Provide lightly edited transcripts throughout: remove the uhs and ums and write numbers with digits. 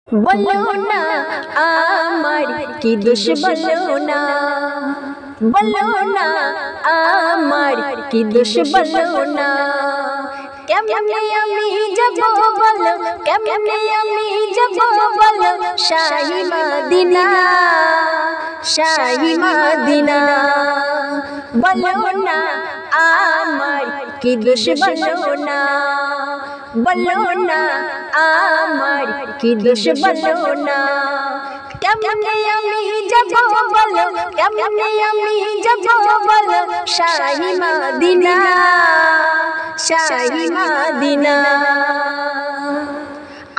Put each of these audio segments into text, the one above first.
বলো না আমার কি দোষ, বলো না, বলো না আমার কি দোষ, বলো না। কেমনে আমি যাব বলো, কেমনে আমি যাব বলো, শাহী মদিনা, শাহী মদিনা। বলো না আমার কি দোষ, বলো না, বলো না আমার কি দোষ, বলো না। কেমনে আমি যাব বলো, কেমনে আমি যাব বলো, শাহী মদিনা, শাহী মদিনা।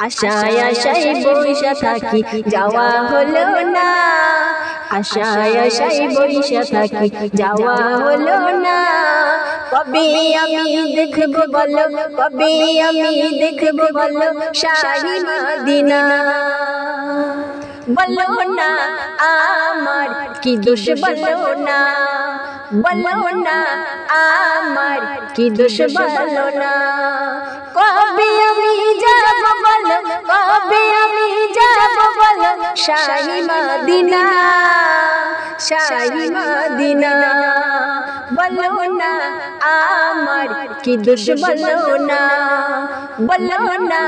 আশায় আশায় বইসা থাকি, যাওয়া হলো না, আশায় আশায় বইসা থাকি, যাওয়া হলো না। কবে আমি দেখব বলো, কবে আমি দেখব বলো, শাহী মদিনা। বলো না আমার কি দোষ, বলো না, বলো না আমার কি দোষ, বলো না। কবে আমি যাব বলো, কবে আমি যাব বলো, শাহী মদিনা, শাহী মদিনা। বলো না আমার কি দোষ, বলো না, বলো না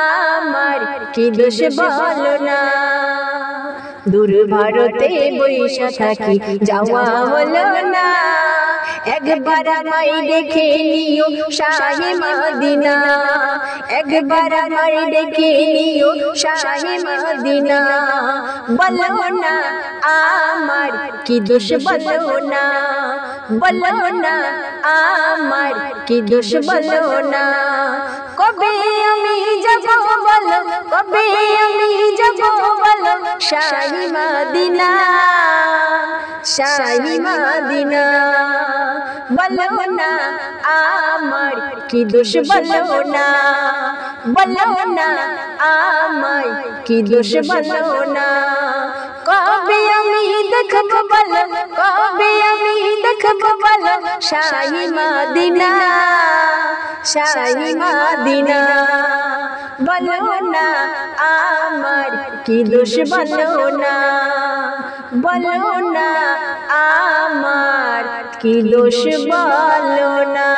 আমার কি দোষ, বলো না। দূর ভারতে বইসা থাকি, যাওয়া হলো না, একবার আমায় দেখে নিও শাহী মদিনা, একবার আমায় দেখে নিও শাহী মদিনা। বলো না আমার কি দোষ, বলো না, বলো না আমার কি দোষ, বলো না। কবে আমি যাব বলো, কবে আমি যাব বলো, শাহী মদিনা, শাহী মদিনা। বলো না আমার কি দোষ, বলো না, বলো না আমার কি দোষ, বলো না। কবে আমি দেখব বলো, কবে আমি দেখব বলো, শাহী মদিনা, শাহী মদিনা। বলো না আমার কি দোষ, বলো না, বলো না আমার কি দোষ, বলো না।